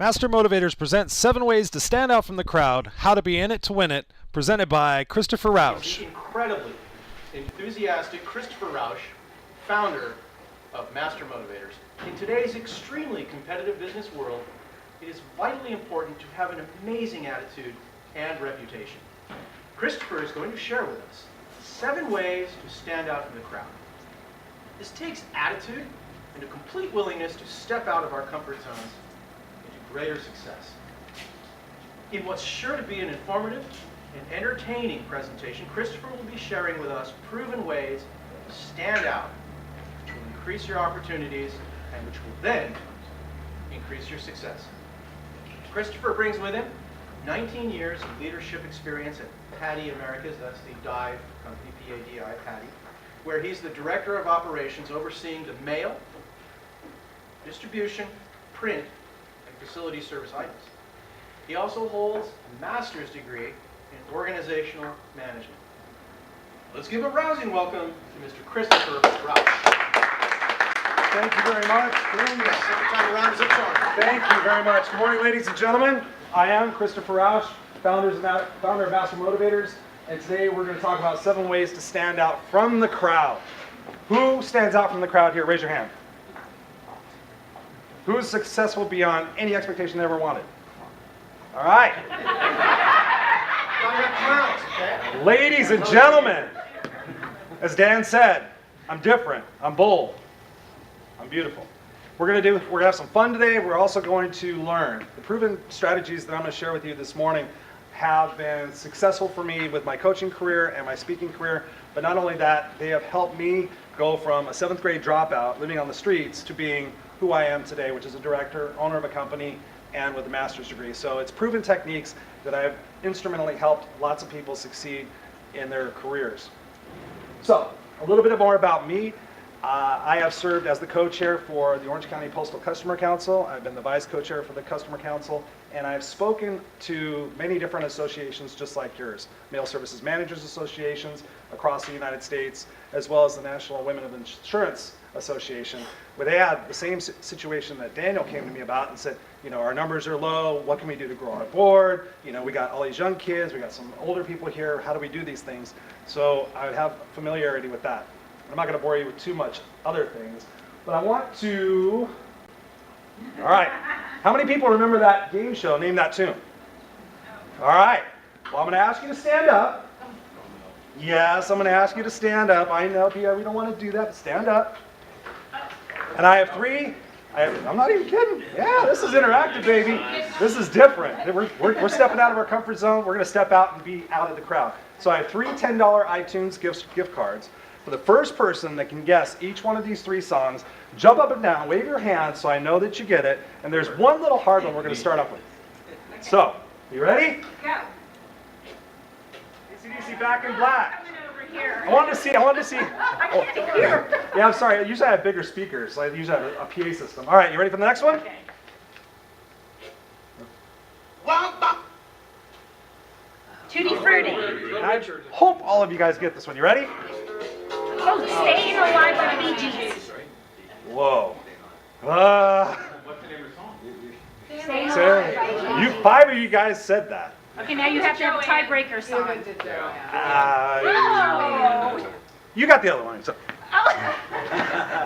Master Motivators presents 7 ways to stand out from the crowd, how to be in it to win it, presented by Christopher Rausch. The incredibly enthusiastic Christopher Rausch, founder of Master Motivators. In today's extremely competitive business world, it is vitally important to have an amazing attitude and reputation. Christopher is going to share with us 7 ways to stand out from the crowd. This takes attitude and a complete willingness to step out of our comfort zones into greater success. In what's sure to be an informative and entertaining presentation, Christopher will be sharing with us proven ways to stand out, which will increase your opportunities and which will then increase your success. Christopher brings with him 19 years of leadership experience at Paddy Americas, that's the dive company, P-A-D-I, Paddy, where he's the director of operations overseeing the mail, distribution, print, and facility service items. He also holds a master's degree in organizational management. Let's give a rousing welcome to Mr. Christopher Rausch. Thank you very much. Second time around is a charm. Thank you very much. Good morning, ladies and gentlemen. I am Christopher Rausch, founder of Master Motivators, and today we're going to talk about 7 ways to stand out from the crowd. Who stands out from the crowd here? Raise your hand. Who is successful beyond any expectation they ever wanted? All right. Ladies and gentlemen, as Dan said, I'm different, I'm bold, I'm beautiful. We're going to have some fun today. We're also going to learn. The proven strategies that I'm going to share with you this morning have been successful for me with my coaching career and my speaking career, but not only that, they have helped me go from a 7th grade dropout living on the streets to being who I am today, which is a director, owner of a company, and with a master's degree. So it's proven techniques that I've instrumentally helped lots of people succeed in their careers. So a little bit more about me. I have served as the co-chair for the Orange County Postal Customer Council. I've been the vice co-chair for the Customer Council, and I've spoken to many different associations just like yours, Mail Services Managers Associations across the United States, as well as the National Women of Insurance Association, where they had the same situation that Daniel came to me about and said, you know, our numbers are low, what can we do to grow our board? You know, we got all these young kids, we got some older people here, how do we do these things? So I have familiarity with that. I'm not going to bore you with too much other things, but I want to... All right. How many people remember that game show? Name that tune. All right. Well, I'm going to ask you to stand up. Yes, I'm going to ask you to stand up. I know, Pia, we don't want to do that, but stand up. And I have 3... I'm not even kidding. Yeah, this is interactive, baby. This is different. We're stepping out of our comfort zone. We're going to step out and be out of the crowd. So I have 3 $10 iTunes gift cards. For the first person that can guess each one of these 3 songs, jump up and down, wave your hand so I know that you get it. And there's one little hard one we're going to start off with. So, you ready? Go. AC/DC Back in Black. Over here. I wanted to see. I can't hear. Yeah, I'm sorry. Usually I have bigger speakers. So I usually have a PA system. All right, you ready for the next one? Okay. Tutti Frutti. I hope all of you guys get this one. You ready? Oh, Staying Alive by the Bee Gees. Whoa. Staying Alive by the Bee Gees. You 5 of you guys said that. Okay, now you have to have a tiebreaker song. You got the other one. So.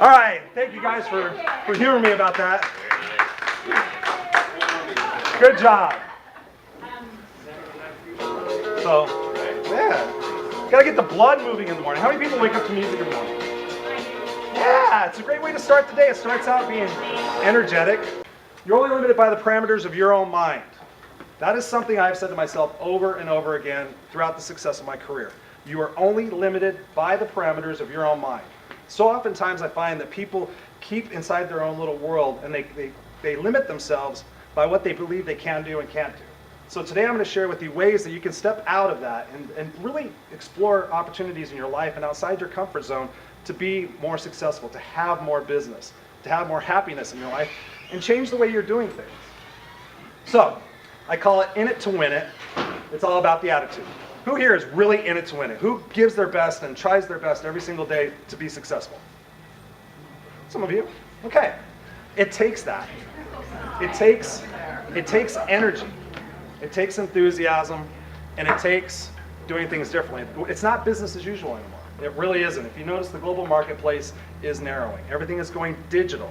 All right. Thank you guys for hearing me about that. Good job. So, yeah. Gotta get the blood moving in the morning. How many people wake up to music in the morning? Yeah, it's a great way to start the day. It starts out being energetic. You're only limited by the parameters of your own mind. That is something I've said to myself over and over again throughout the success of my career. You are only limited by the parameters of your own mind. So oftentimes I find that people keep inside their own little world and they limit themselves by what they believe they can do and can't do. So today I'm going to share with you ways that you can step out of that and really explore opportunities in your life and outside your comfort zone to be more successful, to have more business, to have more happiness in your life, and change the way you're doing things. So, I call it in it to win it. It's all about the attitude. Who here is really in it to win it? Who gives their best and tries their best every single day to be successful? Some of you. Okay. It takes that. It takes It takes energy, it takes enthusiasm, and it takes doing things differently. It's not business as usual anymore. It really isn't. If you notice, the global marketplace is narrowing. Everything is going digital.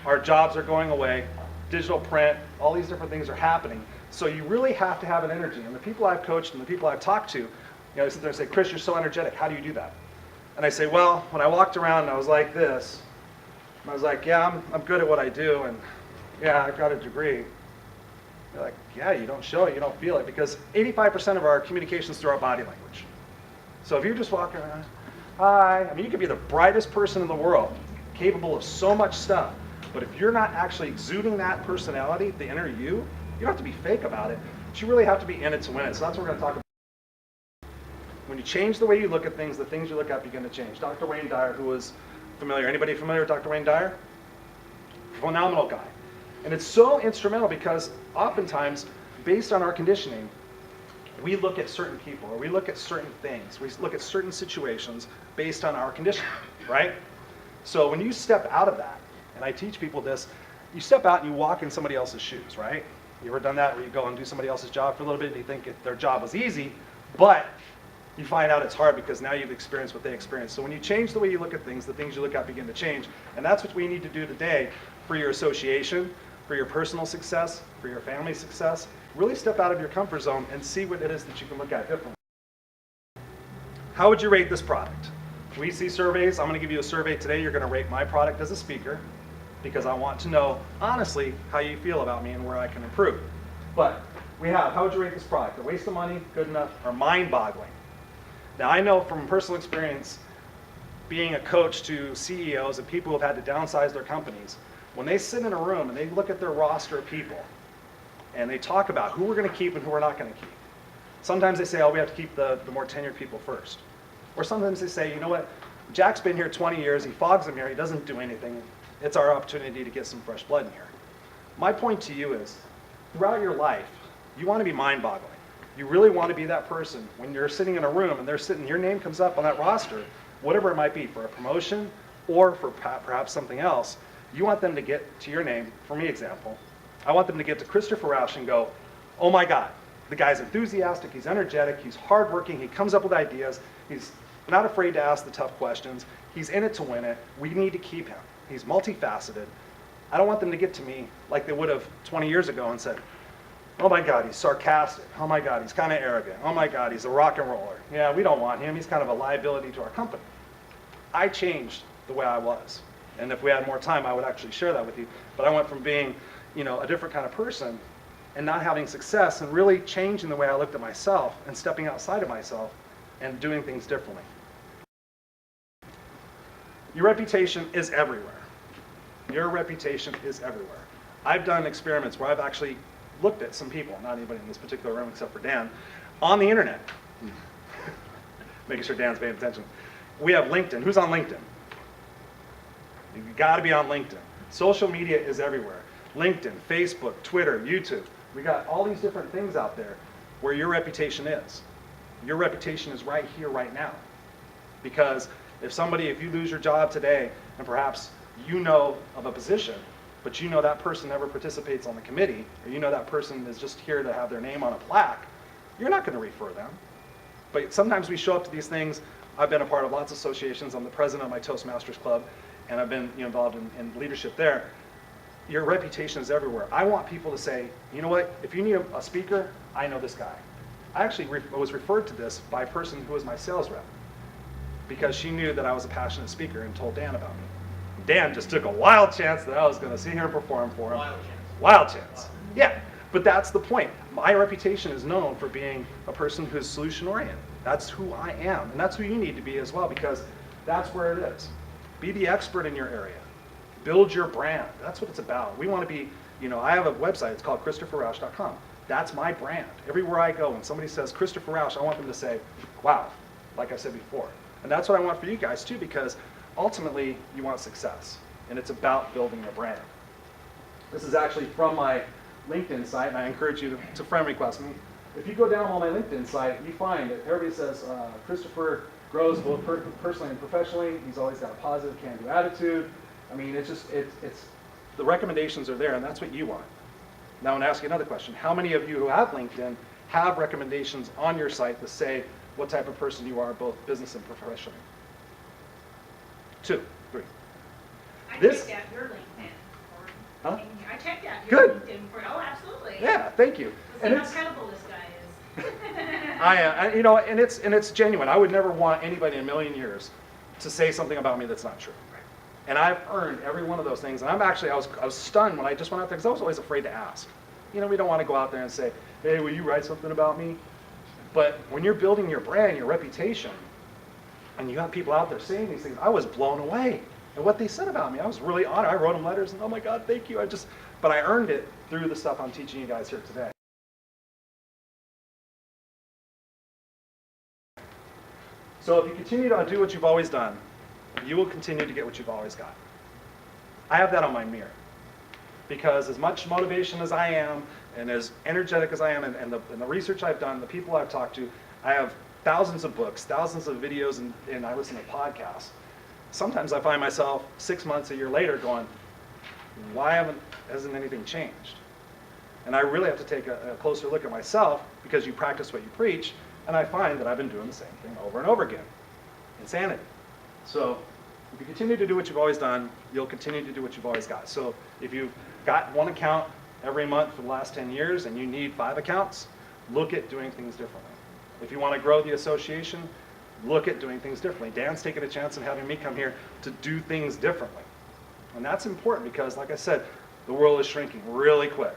Our jobs are going away. Digital print, all these different things are happening. So you really have to have an energy. And the people I've coached and the people I've talked to, they sit there and say, Chris, you're so energetic. How do you do that? And I say, well, when I walked around and I was like this, and I was like, yeah, I'm good at what I do, and yeah, I've got a degree. They're like, yeah, you don't show it, you don't feel it, because 85% of our communication is through our body language. So if you're just walking around, hi, I mean, you could be the brightest person in the world, capable of so much stuff, but if you're not actually exuding that personality, the inner you don't have to be fake about it, but you really have to be in it to win it. So that's what we're going to talk about. When you change the way you look at things, the things you look at begin to change. Dr. Wayne Dyer, who was familiar, anybody familiar with Dr. Wayne Dyer? Phenomenal guy. And it's so instrumental because oftentimes, based on our conditioning, we look at certain people or we look at certain things. We look at certain situations based on our conditioning, right? So when you step out of that, and I teach people this, you step out and you walk in somebody else's shoes, right? You ever done that where you go and do somebody else's job for a little bit and you think their job was easy, but you find out it's hard because now you've experienced what they experienced. So when you change the way you look at things, the things you look at begin to change. And that's what we need to do today for your association, for your personal success, for your family success. Really step out of your comfort zone and see what it is that you can look at differently. How would you rate this product? We see surveys. I'm going to give you a survey today. You're going to rate my product as a speaker because I want to know, honestly, how you feel about me and where I can improve. But we have, how would you rate this product? A waste of money, good enough, or mind-boggling? Now, I know from personal experience, being a coach to CEOs and people who have had to downsize their companies, when they sit in a room and they look at their roster of people and they talk about who we're going to keep and who we're not going to keep. Sometimes they say, oh, we have to keep the more tenured people first. Or sometimes they say, you know what, Jack's been here 20 years, he fogs them here, he doesn't do anything. It's our opportunity to get some fresh blood in here. My point to you is, throughout your life, you want to be mind-boggling. You really want to be that person when you're sitting in a room and they're sitting, your name comes up on that roster, whatever it might be, for a promotion or for perhaps something else, you want them to get to your name. For me, example, I want them to get to Christopher Rausch and go, oh my God, the guy's enthusiastic, he's energetic, he's hardworking, he comes up with ideas, he's not afraid to ask the tough questions, he's in it to win it, we need to keep him. He's multifaceted. I don't want them to get to me like they would have 20 years ago and said, oh my God, he's sarcastic. Oh my God, he's kind of arrogant. Oh my God, he's a rock and roller. Yeah, we don't want him. He's kind of a liability to our company. I changed the way I was. And if we had more time, I would actually share that with you. But I went from being, a different kind of person and not having success and really changing the way I looked at myself and stepping outside of myself and doing things differently. Your reputation is everywhere. Your reputation is everywhere. I've done experiments where I've actually looked at some people, not anybody in this particular room except for Dan, on the internet. Making sure Dan's paying attention. We have LinkedIn. Who's on LinkedIn? You've got to be on LinkedIn. Social media is everywhere. LinkedIn, Facebook, Twitter, YouTube. We got all these different things out there where your reputation is. Your reputation is right here, right now. Because if you lose your job today, and perhaps you know of a position, but you know that person never participates on the committee, or that person is just here to have their name on a plaque, you're not going to refer them. But sometimes we show up to these things. I've been a part of lots of associations. I'm the president of my Toastmasters Club, and I've been involved in leadership there. Your reputation is everywhere. I want people to say, you know what, if you need a speaker, I know this guy. I actually was referred to this by a person who was my sales rep because she knew that I was a passionate speaker and told Dan about me. Dan just took a wild chance that I was going to sit here and perform for him. Wild chance. Yeah, but that's the point. My reputation is known for being a person who's solution-oriented. That's who I am, and that's who you need to be as well, because that's where it is. Be the expert in your area. Build your brand. That's what it's about. We want to be, I have a website. It's called ChristopherRausch.com. That's my brand. Everywhere I go, when somebody says Christopher Rausch, I want them to say, wow, like I said before. And that's what I want for you guys too, because ultimately, you want success, and it's about building a brand. This is actually from my LinkedIn site, and I encourage you to friend request me. If you go down on my LinkedIn site, you find that everybody says Christopher grows both personally and professionally. He's always got a positive, can-do attitude. I mean, it's the recommendations are there, and that's what you want. Now I'm going to ask you another question. How many of you who have LinkedIn have recommendations on your site that say what type of person you are, both business and professionally? 2, 3. I This- checked out your LinkedIn. Huh? I checked out your Good. LinkedIn. Oh, absolutely. Yeah, thank you. See And how it's, credible this guy is. you know, and it's genuine. I would never want anybody in a million years to say something about me that's not true. And I've earned every one of those things. And I was stunned when I just went out there because I was always afraid to ask. You know, we don't want to go out there and say, hey, will you write something about me? But when you're building your brand, your reputation, and you have people out there saying these things, I was blown away at what they said about me. I was really honored. I wrote them letters and, oh my God, thank you. But I earned it through the stuff I'm teaching you guys here today. So if you continue to do what you've always done, you will continue to get what you've always got. I have that on my mirror. Because as much motivation as I am, and as energetic as I am, and the research I've done, the people I've talked to, I have thousands of books, thousands of videos, and I listen to podcasts. Sometimes I find myself 6 months, a year later going, why hasn't anything changed? And I really have to take a closer look at myself, because you practice what you preach, and I find that I've been doing the same thing over and over again. Insanity. So if you continue to do what you've always done, you'll continue to do what you've always got. So if you've got 1 account every month for the last 10 years and you need 5 accounts, look at doing things differently. If you want to grow the association, look at doing things differently. Dan's taking a chance of having me come here to do things differently. And that's important because, like I said, the world is shrinking really quick.